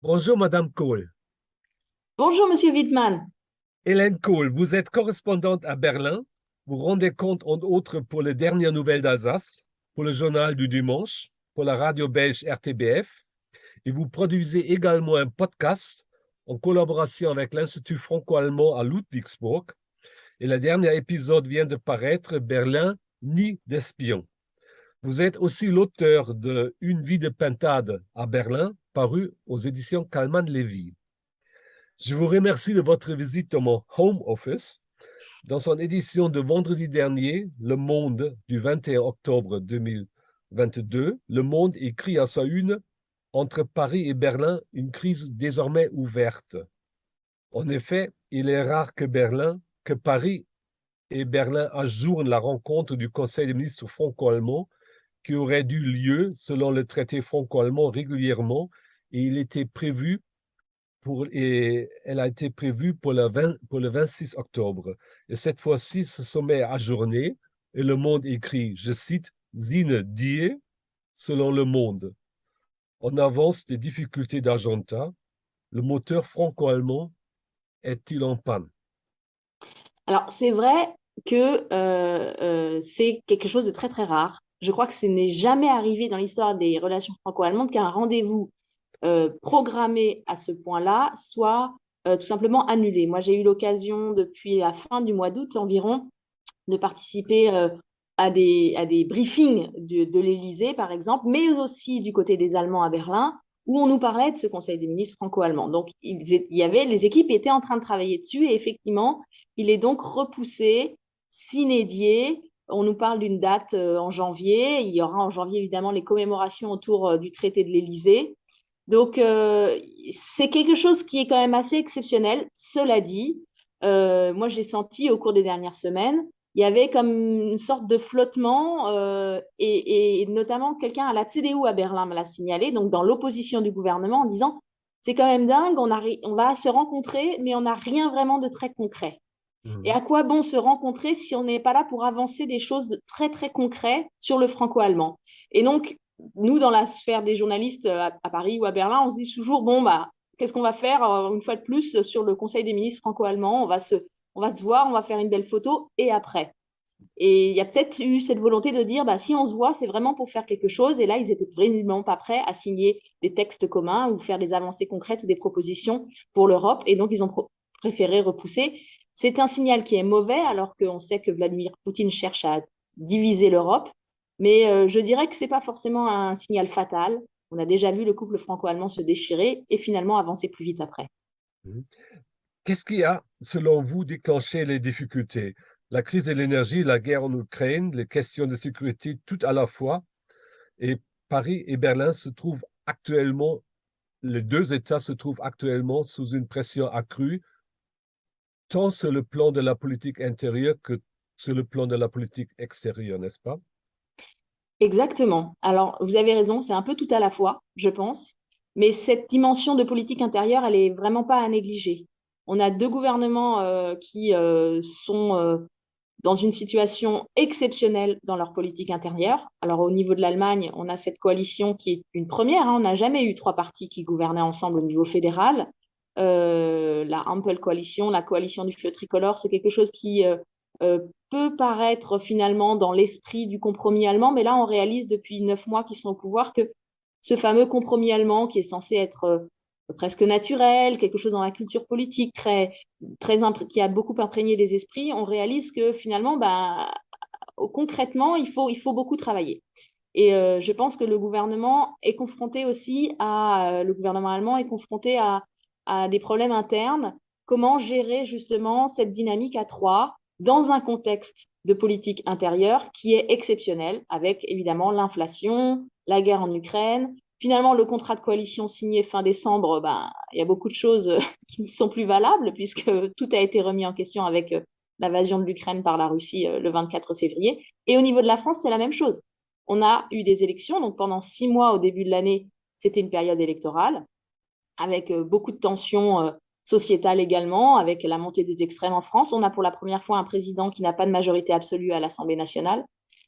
Bonjour, Madame Kohl. Bonjour, Monsieur Wittmann. Hélène Kohl, vous êtes correspondante à Berlin. Vous rendez compte, entre autres, pour les dernières nouvelles d'Alsace, pour le journal du dimanche, pour la radio belge RTBF. Et vous produisez également un podcast en collaboration avec l'Institut franco-allemand à Ludwigsburg. Et le dernier épisode vient de paraître, Berlin, nid d'espions. Vous êtes aussi l'auteur de Une vie de pintade à Berlin, paru aux éditions Kallmann-Lévy. Je vous remercie de votre visite dans mon home office. Dans son édition de vendredi dernier, Le Monde du 21 octobre 2022, Le Monde écrit à sa une: Entre Paris et Berlin, une crise désormais ouverte. En effet, il est rare que Paris et Berlin ajournent la rencontre du Conseil des ministres franco-allemands qui aurait dû lieu selon le traité franco-allemand régulièrement, et elle a été prévue pour le 26 octobre. Et cette fois-ci, ce sommet est ajourné et Le Monde écrit, je cite, Sine die, selon Le Monde. En avance des difficultés d'Argenta, le moteur franco-allemand est-il en panne? Alors, c'est vrai que c'est quelque chose de très, très rare. Je crois que ce n'est jamais arrivé dans l'histoire des relations franco-allemandes qu'un rendez-vous programmé à ce point-là soit tout simplement annulé. Moi, j'ai eu l'occasion depuis la fin du mois d'août environ de participer à des briefings de l'Élysée, par exemple, mais aussi du côté des Allemands à Berlin, où on nous parlait de ce Conseil des ministres franco-allemand. Donc, les équipes étaient en train de travailler dessus et effectivement, il est donc repoussé, s'inédié. On nous parle d'une date en janvier. Il y aura en janvier, évidemment, les commémorations autour du traité de l'Élysée. Donc, c'est quelque chose qui est quand même assez exceptionnel. Cela dit, moi, j'ai senti au cours des dernières semaines, il y avait comme une sorte de flottement, et notamment quelqu'un à la CDU à Berlin me l'a signalé, donc dans l'opposition du gouvernement, en disant, c'est quand même dingue, on va se rencontrer, mais on n'a rien vraiment de très concret. Et Mhm. à quoi bon se rencontrer si on n'est pas là pour avancer des choses de très, très concrètes sur le franco-allemand? Et donc, nous, dans la sphère des journalistes à Paris ou à Berlin, on se dit toujours, bon, bah, qu'est-ce qu'on va faire une fois de plus sur le Conseil des ministres franco-allemands? On va se voir, on va faire une belle photo et après. Et il y a peut-être eu cette volonté de dire, bah, si on se voit, c'est vraiment pour faire quelque chose. Et là, ils étaient vraiment pas prêts à signer des textes communs ou faire des avancées concrètes ou des propositions pour l'Europe. Et donc, ils ont préféré repousser. C'est un signal qui est mauvais, alors qu'on sait que Vladimir Poutine cherche à diviser l'Europe. Mais je dirais que ce n'est pas forcément un signal fatal. On a déjà vu le couple franco-allemand se déchirer et finalement avancer plus vite après. Mhm. Qu'est-ce qui a, selon vous, déclenché les difficultés? La crise de l'énergie, la guerre en Ukraine, les questions de sécurité, tout à la fois. Et Paris et Berlin se trouvent actuellement, les deux États se trouvent actuellement sous une pression accrue, tant sur le plan de la politique intérieure que sur le plan de la politique extérieure, n'est-ce pas? Exactement. Alors, vous avez raison, c'est un peu tout à la fois, je pense. Mais cette dimension de politique intérieure, elle est vraiment pas à négliger. On a deux gouvernements qui sont dans une situation exceptionnelle dans leur politique intérieure. Alors, au niveau de l'Allemagne, on a cette coalition qui est une première, hein. On n'a jamais eu trois partis qui gouvernaient ensemble au niveau fédéral. La Ampel-Coalition, la coalition du feu tricolore, c'est quelque chose qui euh, peut paraître finalement dans l'esprit du compromis allemand, mais là, on réalise depuis 9 mois qu'ils sont au pouvoir que ce fameux compromis allemand qui est censé être presque naturel, quelque chose dans la culture politique qui a beaucoup imprégné les esprits, on réalise que finalement, bah, concrètement, il faut beaucoup travailler. Et je pense que le gouvernement est confronté aussi le gouvernement allemand est confronté à des problèmes internes. Comment gérer justement cette dynamique à trois dans un contexte de politique intérieure qui est exceptionnel, avec évidemment l'inflation, la guerre en Ukraine. Finalement, le contrat de coalition signé fin décembre, ben, il y a beaucoup de choses qui ne sont plus valables puisque tout a été remis en question avec l'invasion de l'Ukraine par la Russie le 24 février. Et au niveau de la France, c'est la même chose. On a eu des élections, donc pendant 6 mois au début de l'année, c'était une période électorale, avec beaucoup de tensions sociétales également, avec la montée des extrêmes en France. On a pour la première fois un président qui n'a pas de majorité absolue à l'Assemblée nationale.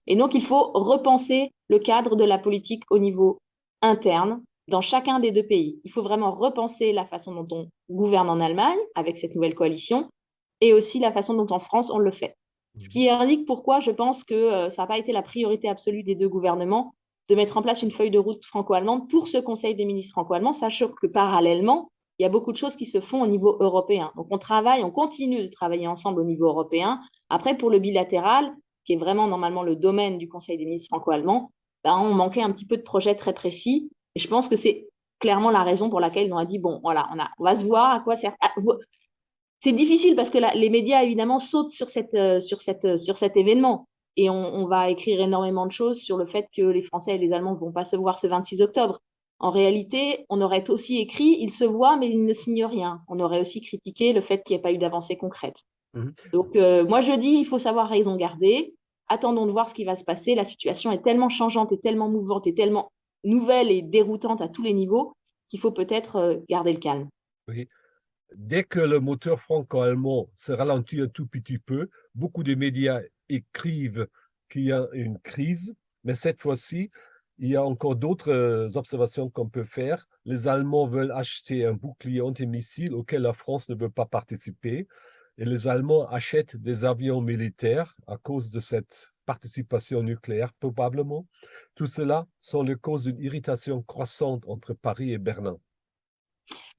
Et donc, il faut repenser le cadre de la politique au niveau interne, dans chacun des deux pays. Il faut vraiment repenser la façon dont on gouverne en Allemagne avec cette nouvelle coalition et aussi la façon dont en France on le fait. Ce qui indique pourquoi je pense que ça n'a pas été la priorité absolue des deux gouvernements de mettre en place une feuille de route franco-allemande pour ce Conseil des ministres franco-allemands, sachant que parallèlement, il y a beaucoup de choses qui se font au niveau européen. Donc on continue de travailler ensemble au niveau européen. Après, pour le bilatéral, qui est vraiment normalement le domaine du Conseil des ministres franco-allemands, ben, on manquait un petit peu de projets très précis. Et je pense que c'est clairement la raison pour laquelle on a dit, bon, voilà, on va se voir à quoi sert. C'est difficile parce que les médias, évidemment, sautent sur cet événement. Et on va écrire énormément de choses sur le fait que les Français et les Allemands ne vont pas se voir ce 26 octobre. En réalité, on aurait aussi écrit, ils se voient, mais ils ne signent rien. On aurait aussi critiqué le fait qu'il n'y ait pas eu d'avancée concrète. Mhm. Donc, moi, je dis, il faut savoir raison garder. Attendons de voir ce qui va se passer. La situation est tellement changeante et tellement mouvante et tellement nouvelle et déroutante à tous les niveaux qu'il faut peut-être garder le calme. Oui. Dès que le moteur franco-allemand se ralentit un tout petit peu, beaucoup de médias écrivent qu'il y a une crise, mais cette fois-ci, il y a encore d'autres observations qu'on peut faire. Les Allemands veulent acheter un bouclier antimissile auquel la France ne veut pas participer, et les Allemands achètent des avions militaires à cause de cette participation nucléaire, probablement. Tout cela sont les causes d'une irritation croissante entre Paris et Berlin.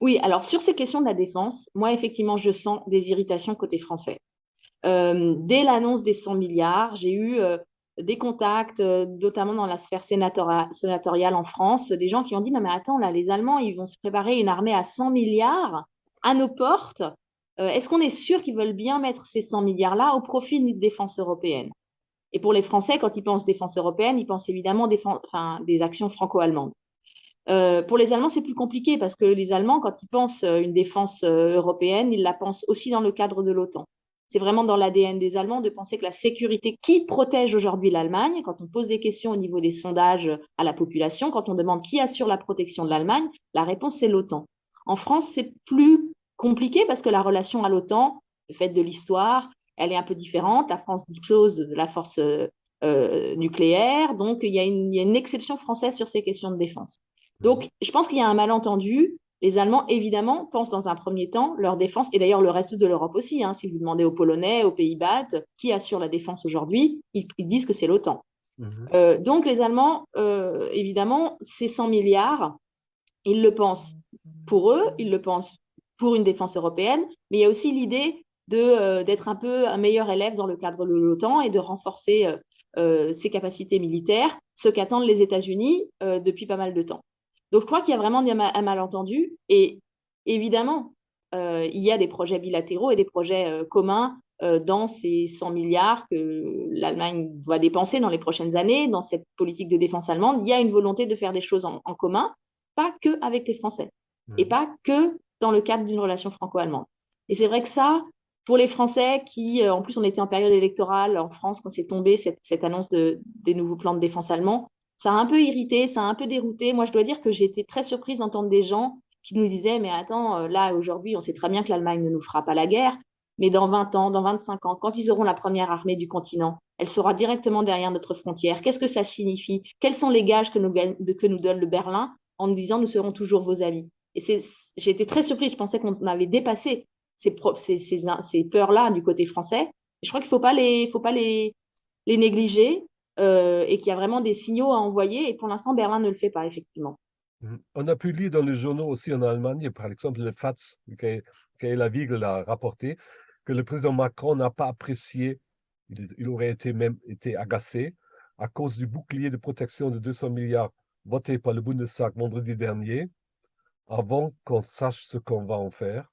Oui, alors sur ces questions de la défense, moi, effectivement, je sens des irritations côté français. Dès l'annonce des 100 milliards, j'ai eu des contacts, notamment dans la sphère sénatoriale en France, des gens qui ont dit, non mais attends, là, les Allemands, ils vont se préparer une armée à 100 milliards à nos portes. Est-ce qu'on est sûr qu'ils veulent bien mettre ces 100 milliards-là au profit d'une défense européenne? Et pour les Français, quand ils pensent défense européenne, ils pensent évidemment des actions franco-allemandes. Pour les Allemands, c'est plus compliqué parce que les Allemands, quand ils pensent une défense européenne, ils la pensent aussi dans le cadre de l'OTAN. C'est vraiment dans l'ADN des Allemands de penser que la sécurité qui protège aujourd'hui l'Allemagne, quand on pose des questions au niveau des sondages à la population, quand on demande qui assure la protection de l'Allemagne, la réponse c'est l'OTAN. En France, c'est plus compliqué parce que la relation à l'OTAN, le fait de l'histoire, elle est un peu différente. La France dispose de la force nucléaire, donc il y a une exception française sur ces questions de défense. Donc, je pense qu'il y a un malentendu. Les Allemands, évidemment, pensent dans un premier temps leur défense, et d'ailleurs le reste de l'Europe aussi. Hein. Si vous demandez aux Polonais, aux pays baltes, qui assure la défense aujourd'hui, ils disent que c'est l'OTAN. Mhm. Donc, les Allemands, évidemment, ces 100 milliards, ils le pensent pour eux, ils le pensent pour une défense européenne, mais il y a aussi l'idée d'être un peu un meilleur élève dans le cadre de l'OTAN et de renforcer ses capacités militaires, ce qu'attendent les États-Unis depuis pas mal de temps. Donc, je crois qu'il y a vraiment un malentendu. Et évidemment, il y a des projets bilatéraux et des projets communs dans ces 100 milliards que l'Allemagne va dépenser dans les prochaines années, dans cette politique de défense allemande. Il y a une volonté de faire des choses en commun, pas que avec les Français et Mhm. pas que dans le cadre d'une relation franco-allemande. Et c'est vrai que ça, pour les Français qui, en plus, on était en période électorale en France quand c'est tombé cette annonce des nouveaux plans de défense allemands, ça a un peu irrité, ça a un peu dérouté. Moi, je dois dire que j'ai été très surprise d'entendre des gens qui nous disaient, mais attends, là, aujourd'hui, on sait très bien que l'Allemagne ne nous fera pas la guerre, mais dans 20 ans, dans 25 ans, quand ils auront la première armée du continent, elle sera directement derrière notre frontière. Qu'est-ce que ça signifie? Quels sont les gages que nous donne le Berlin en nous disant, nous serons toujours vos amis? Et j'ai été très surprise, je pensais qu'on avait dépassé ces peurs-là du côté français. Et je crois qu'il ne faut pas les négliger et qu'il y a vraiment des signaux à envoyer. Et pour l'instant, Berlin ne le fait pas, effectivement. Mhm. On a pu lire dans les journaux aussi en Allemagne, par exemple le FATS, la Wiegel l'a rapporté, que le président Macron n'a pas apprécié, il aurait été même été agacé à cause du bouclier de protection de 200 milliards voté par le Bundestag vendredi dernier, avant qu'on sache ce qu'on va en faire.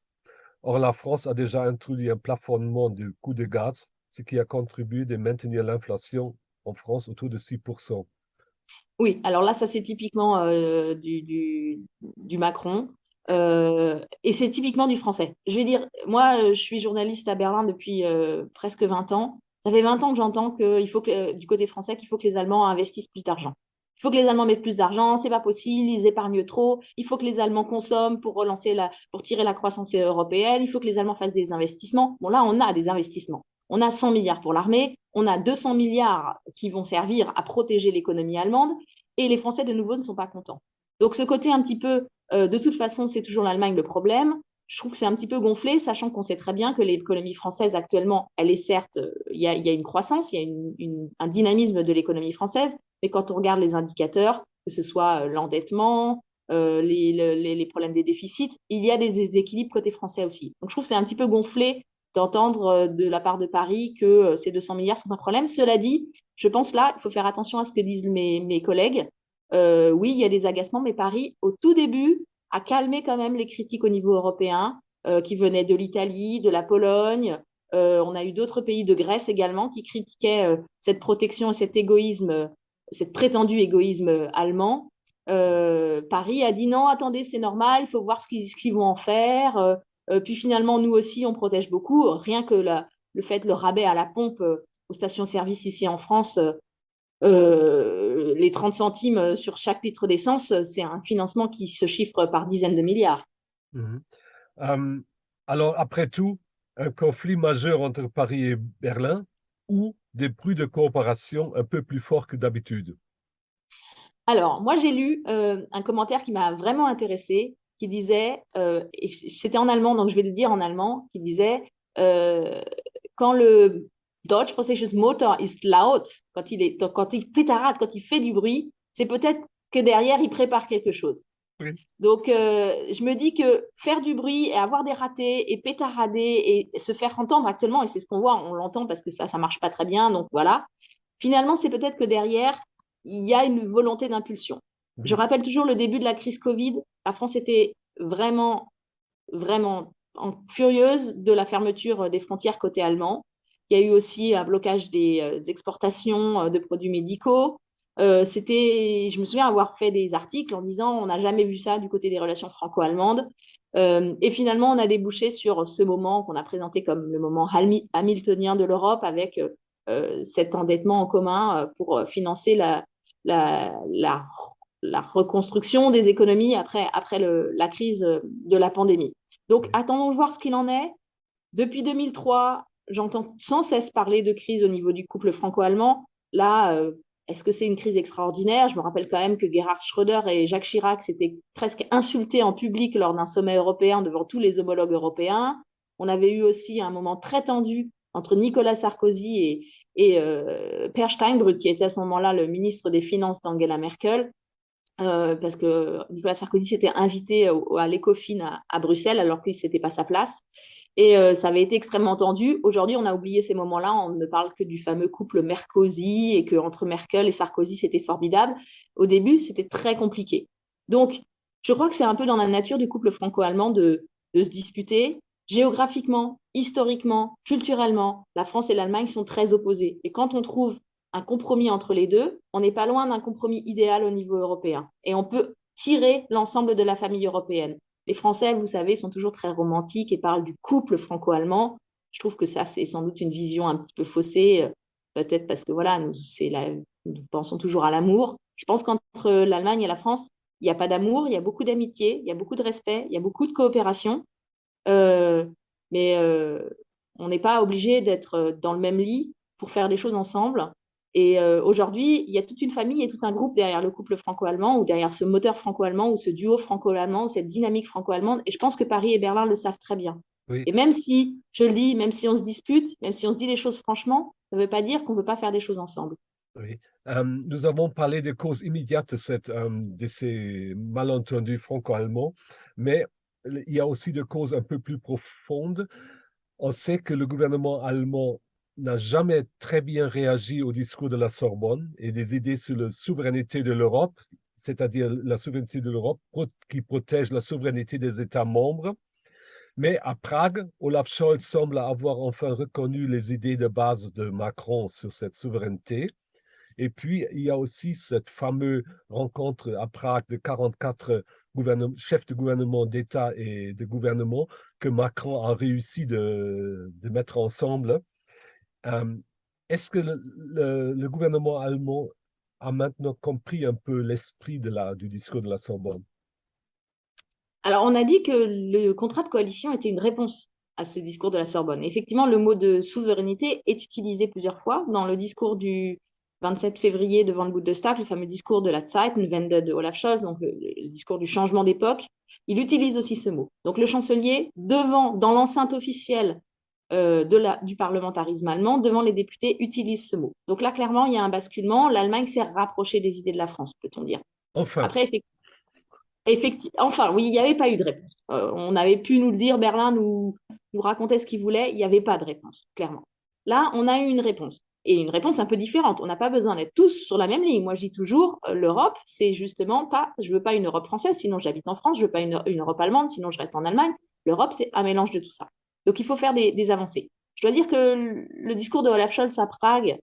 Or, la France a déjà introduit un plafonnement du coût de gaz, ce qui a contribué de maintenir l'inflation en France autour de 6%. Oui, alors là, ça c'est typiquement du Macron et c'est typiquement du français. Je vais dire, moi, je suis journaliste à Berlin depuis presque 20 ans. Ça fait 20 ans que j'entends du côté français qu'il faut que les Allemands investissent plus d'argent. Il faut que les Allemands mettent plus d'argent, c'est pas possible, ils épargnent trop. Il faut que les Allemands consomment pour tirer la croissance européenne. Il faut que les Allemands fassent des investissements. Bon, là, on a des investissements. On a 100 milliards pour l'armée, on a 200 milliards qui vont servir à protéger l'économie allemande, et les Français, de nouveau, ne sont pas contents. Donc ce côté un petit peu, de toute façon, c'est toujours l'Allemagne le problème. Je trouve que c'est un petit peu gonflé, sachant qu'on sait très bien que l'économie française actuellement, elle est certes, il y a une croissance, il y a un dynamisme de l'économie française, mais quand on regarde les indicateurs, que ce soit l'endettement, les problèmes des déficits, il y a des déséquilibres côté français aussi. Donc je trouve que c'est un petit peu gonflé d'entendre de la part de Paris que ces 200 milliards sont un problème. Cela dit, je pense là, il faut faire attention à ce que disent mes collègues. Oui, il y a des agacements, mais Paris, au tout début, a calmé quand même les critiques au niveau européen qui venaient de l'Italie, de la Pologne. On a eu d'autres pays de Grèce également qui critiquaient cette protection et cet égoïsme, cet prétendu égoïsme allemand. Paris a dit non, attendez, c'est normal, il faut voir ce qu'ils vont en faire. Puis finalement, nous aussi, on protège beaucoup. Rien que le fait, le rabais à la pompe aux stations-service ici en France, les 30 centimes sur chaque litre d'essence, c'est un financement qui se chiffre par dizaines de milliards. Mhm. Euh, alors, après tout, un conflit majeur entre Paris et Berlin ou des bruits de coopération un peu plus forts que d'habitude? Alors, moi, j'ai lu un commentaire qui m'a vraiment intéressée, qui disait, et c'était en allemand, donc je vais le dire en allemand, qui disait, euh, quand le Deutsch Preußisches Motor ist laut, quand il pétarade, quand il fait du bruit, c'est peut-être que derrière, il prépare quelque chose. Oui. Donc, je me dis que faire du bruit et avoir des ratés et pétarader et se faire entendre actuellement, et c'est ce qu'on voit, on l'entend parce que ça marche pas très bien, donc voilà. Finalement, c'est peut-être que derrière, il y a une volonté d'impulsion. Je Oui. rappelle toujours le début de la crise Covid. La France était vraiment, vraiment furieuse de la fermeture des frontières côté allemand. Il y a eu aussi un blocage des exportations de produits médicaux. Je me souviens avoir fait des articles en disant on n'a jamais vu ça du côté des relations franco-allemandes. Et finalement, on a débouché sur ce moment qu'on a présenté comme le moment hamiltonien de l'Europe avec cet endettement en commun pour financer la, la, la reconstruction des économies après la crise de la pandémie. Donc, Oui. attendons de voir ce qu'il en est. Depuis 2003, j'entends sans cesse parler de crise au niveau du couple franco-allemand. Là, est-ce que c'est une crise extraordinaire? Je me rappelle quand même que Gerhard Schröder et Jacques Chirac s'étaient presque insultés en public lors d'un sommet européen devant tous les homologues européens. On avait eu aussi un moment très tendu entre Nicolas Sarkozy et Per Steinbrück, qui était à ce moment-là le ministre des Finances d'Angela Merkel. Parce que Nicolas Sarkozy s'était invité à l'Ecofin à Bruxelles alors que ce n'était pas sa place. Et ça avait été extrêmement tendu. Aujourd'hui, on a oublié ces moments-là. On ne parle que du fameux couple Merkozy et qu'entre Merkel et Sarkozy, c'était formidable. Au début, c'était très compliqué. Donc, je crois que c'est un peu dans la nature du couple franco-allemand de se disputer. Géographiquement, historiquement, culturellement, la France et l'Allemagne sont très opposées. Et quand on trouve un compromis entre les deux, on n'est pas loin d'un compromis idéal au niveau européen. Et on peut tirer l'ensemble de la famille européenne. Les Français, vous savez, sont toujours très romantiques et parlent du couple franco-allemand. Je trouve que ça, c'est sans doute une vision un petit peu faussée, peut-être parce que voilà, nous pensons toujours à l'amour. Je pense qu'entre l'Allemagne et la France, il n'y a pas d'amour, il y a beaucoup d'amitié, il y a beaucoup de respect, il y a beaucoup de coopération. Euh, mais on n'est pas obligé d'être dans le même lit pour faire des choses ensemble. Et aujourd'hui, il y a toute une famille et tout un groupe derrière le couple franco-allemand ou derrière ce moteur franco-allemand ou ce duo franco-allemand ou cette dynamique franco-allemande. Et je pense que Paris et Berlin le savent très bien. Oui. Et même si, je le dis, même si on se dispute, même si on se dit les choses franchement, ça ne veut pas dire qu'on ne veut pas faire des choses ensemble. Oui. Nous avons parlé des causes immédiates de ces malentendus franco-allemands, mais il y a aussi des causes un peu plus profondes. On sait que le gouvernement allemand n'a jamais très bien réagi au discours de la Sorbonne et des idées sur la souveraineté de l'Europe, c'est-à-dire la souveraineté de l'Europe qui protège la souveraineté des États membres. Mais à Prague, Olaf Scholz semble avoir enfin reconnu les idées de base de Macron sur cette souveraineté. Et puis, il y a aussi cette fameuse rencontre à Prague de 44 chefs de gouvernement d'État et de gouvernement que Macron a réussi de mettre ensemble. Euh, Est-ce que le gouvernement allemand a maintenant compris un peu l'esprit du discours de la Sorbonne? Alors, on a dit que le contrat de coalition était une réponse à ce discours de la Sorbonne. Effectivement, le mot de souveraineté est utilisé plusieurs fois dans le discours 27 février devant le Bundestag, le fameux discours de la Zeitenwende de Olaf Scholz, donc le discours du changement d'époque, il utilise aussi ce mot. Donc le chancelier, dans l'enceinte officielle du parlementarisme allemand, devant les députés, utilise ce mot. Donc là, clairement, il y a un basculement. L'Allemagne s'est rapprochée des idées de la France, peut-on dire. Enfin. Après, enfin, oui, il n'y avait pas eu de réponse. On avait pu nous le dire, Berlin nous racontait ce qu'il voulait, il n'y avait pas de réponse, clairement. Là, on a eu une réponse. Et une réponse un peu différente. On n'a pas besoin d'être tous sur la même ligne. Moi, je dis toujours, l'Europe, c'est justement pas, je veux pas une Europe française, sinon j'habite en France, je veux pas une Europe allemande, sinon je reste en Allemagne. L'Europe, c'est un mélange de tout ça. Donc, il faut faire des avancées. Je dois dire que le discours de Olaf Scholz à Prague,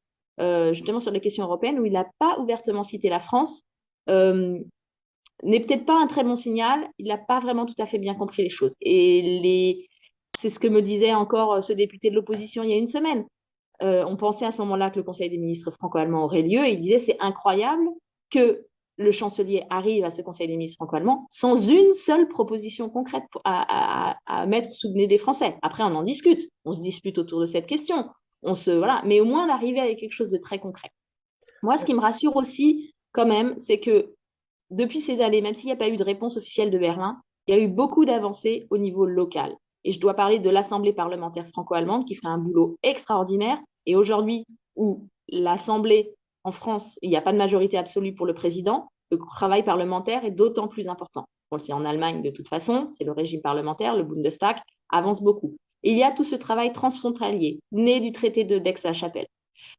justement sur les questions européennes, où il n'a pas ouvertement cité la France, n'est peut-être pas un très bon signal. Il n'a pas vraiment tout à fait bien compris les choses. C'est ce que me disait encore ce député de l'opposition il y a une semaine. On pensait à ce moment-là que le Conseil des ministres franco-allemand aurait lieu et il disait c'est incroyable que le chancelier arrive à ce Conseil des ministres franco-allemand sans une seule proposition concrète à mettre sous le nez des Français. Après, on en discute. On se dispute autour de cette question. Voilà. Mais au moins, d'arriver avec quelque chose de très concret. Moi, ce qui me rassure aussi, quand même, c'est que depuis ces années, même s'il n'y a pas eu de réponse officielle de Berlin, il y a eu beaucoup d'avancées au niveau local. Et je dois parler de l'Assemblée parlementaire franco-allemande qui fait un boulot extraordinaire. Et aujourd'hui, où l'Assemblée en France, il n'y a pas de majorité absolue pour le président, le travail parlementaire est d'autant plus important. On le sait en Allemagne de toute façon, c'est le régime parlementaire, le Bundestag avance beaucoup. Et il y a tout ce travail transfrontalier, né du traité de d'Aix-la-Chapelle.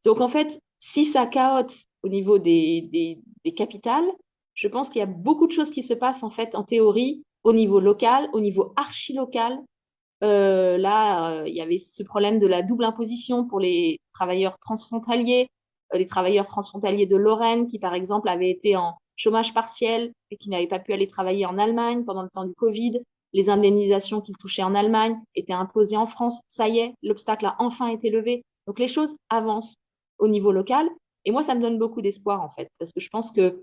Donc en fait, si ça caote au niveau des capitales, je pense qu'il y a beaucoup de choses qui se passent en fait en théorie au niveau local, au niveau archi-local. Il y avait ce problème de la double imposition pour les travailleurs transfrontaliers, les travailleurs transfrontaliers de Lorraine qui, par exemple, avaient été en chômage partiel et qui n'avaient pas pu aller travailler en Allemagne pendant le temps du Covid. Les indemnisations qu'ils touchaient en Allemagne étaient imposées en France. Ça y est, l'obstacle a enfin été levé. Donc les choses avancent au niveau local. Et moi, ça me donne beaucoup d'espoir, en fait, parce que je pense que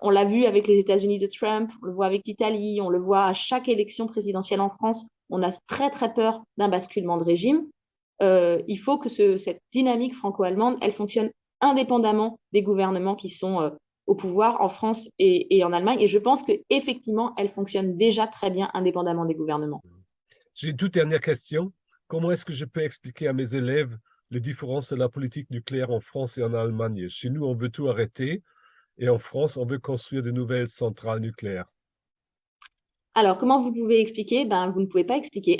on l'a vu avec les États-Unis de Trump, on le voit avec l'Italie, on le voit à chaque élection présidentielle en France. On a très, très peur d'un basculement de régime. Il faut que cette dynamique franco-allemande, elle fonctionne indépendamment des gouvernements qui sont au pouvoir en France et en Allemagne. Et je pense qu'effectivement, elle fonctionne déjà très bien indépendamment des gouvernements. J'ai une toute dernière question. Comment est-ce que je peux expliquer à mes élèves les différences de la politique nucléaire en France et en Allemagne? Chez nous, on veut tout arrêter et en France, on veut construire de nouvelles centrales nucléaires. Alors, comment vous pouvez expliquer? Ben, vous ne pouvez pas expliquer.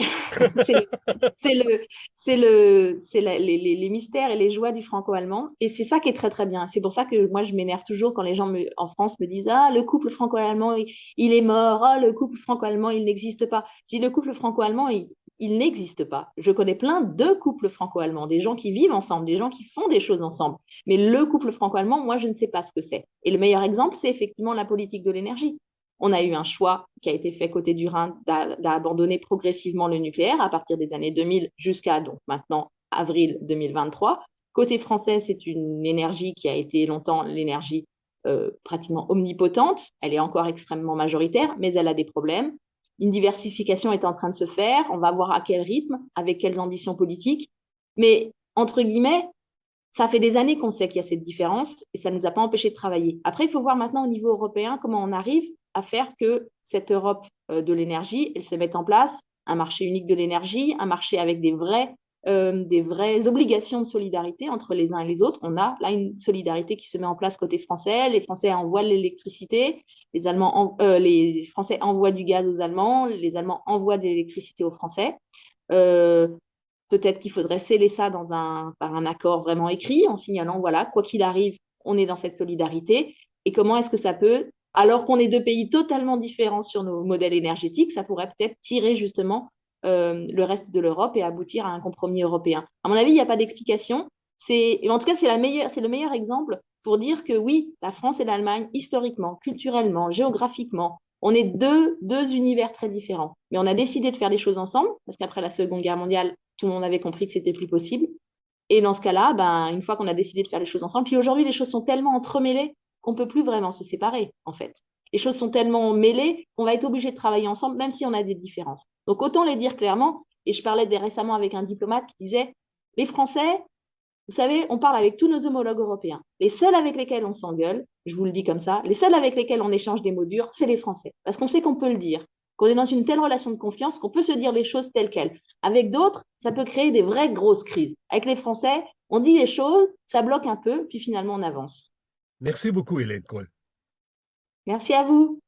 C'est le, les mystères et les joies du franco-allemand. Et c'est ça qui est très, très bien. C'est pour ça que moi, je m'énerve toujours quand les gens en France me disent ah, le couple franco-allemand, il est mort. Ah, le couple franco-allemand, il n'existe pas. Je dis le couple franco-allemand, il n'existe pas. Je connais plein de couples franco-allemands, des gens qui vivent ensemble, des gens qui font des choses ensemble. Mais le couple franco-allemand, moi, je ne sais pas ce que c'est. Et le meilleur exemple, c'est effectivement la politique de l'énergie. On a eu un choix qui a été fait côté du Rhin d'abandonner progressivement le nucléaire à partir des années 2000 jusqu'à donc maintenant avril 2023. Côté français, c'est une énergie qui a été longtemps l'énergie pratiquement omnipotente. Elle est encore extrêmement majoritaire, mais elle a des problèmes. Une diversification est en train de se faire. On va voir à quel rythme, avec quelles ambitions politiques. Mais entre guillemets, ça fait des années qu'on sait qu'il y a cette différence et ça ne nous a pas empêché de travailler. Après, il faut voir maintenant au niveau européen comment on arrive à faire que cette Europe de l'énergie, elle se mette en place, un marché unique de l'énergie, un marché avec des vraies obligations de solidarité entre les uns et les autres. On a là une solidarité qui se met en place côté français. Les Français envoient l'électricité, les Français envoient du gaz aux Allemands, les Allemands envoient de l'électricité aux Français. Peut-être qu'il faudrait sceller ça par un accord vraiment écrit, en signalant, voilà, quoi qu'il arrive, on est dans cette solidarité. Et comment est-ce que ça peut, alors qu'on est deux pays totalement différents sur nos modèles énergétiques, ça pourrait peut-être tirer justement le reste de l'Europe et aboutir à un compromis européen. À mon avis, il n'y a pas d'explication. En tout cas, c'est le meilleur exemple pour dire que oui, la France et l'Allemagne, historiquement, culturellement, géographiquement, on est deux univers très différents. Mais on a décidé de faire les choses ensemble, parce qu'après la Seconde Guerre mondiale, tout le monde avait compris que c'était plus possible. Et dans ce cas-là, ben, une fois qu'on a décidé de faire les choses ensemble, puis aujourd'hui, les choses sont tellement entremêlées qu'on ne peut plus vraiment se séparer, en fait. Les choses sont tellement mêlées qu'on va être obligé de travailler ensemble, même si on a des différences. Donc, autant les dire clairement. Et je parlais récemment avec un diplomate qui disait, les Français, Vous savez, on parle avec tous nos homologues européens. Les seuls avec lesquels on s'engueule, je vous le dis comme ça, les seuls avec lesquels on échange des mots durs, c'est les Français. Parce qu'on sait qu'on peut le dire, qu'on est dans une telle relation de confiance qu'on peut se dire les choses telles quelles. Avec d'autres, ça peut créer des vraies grosses crises. Avec les Français, on dit les choses, ça bloque un peu, puis finalement on avance. Merci beaucoup, Hélène Cole. Merci à vous.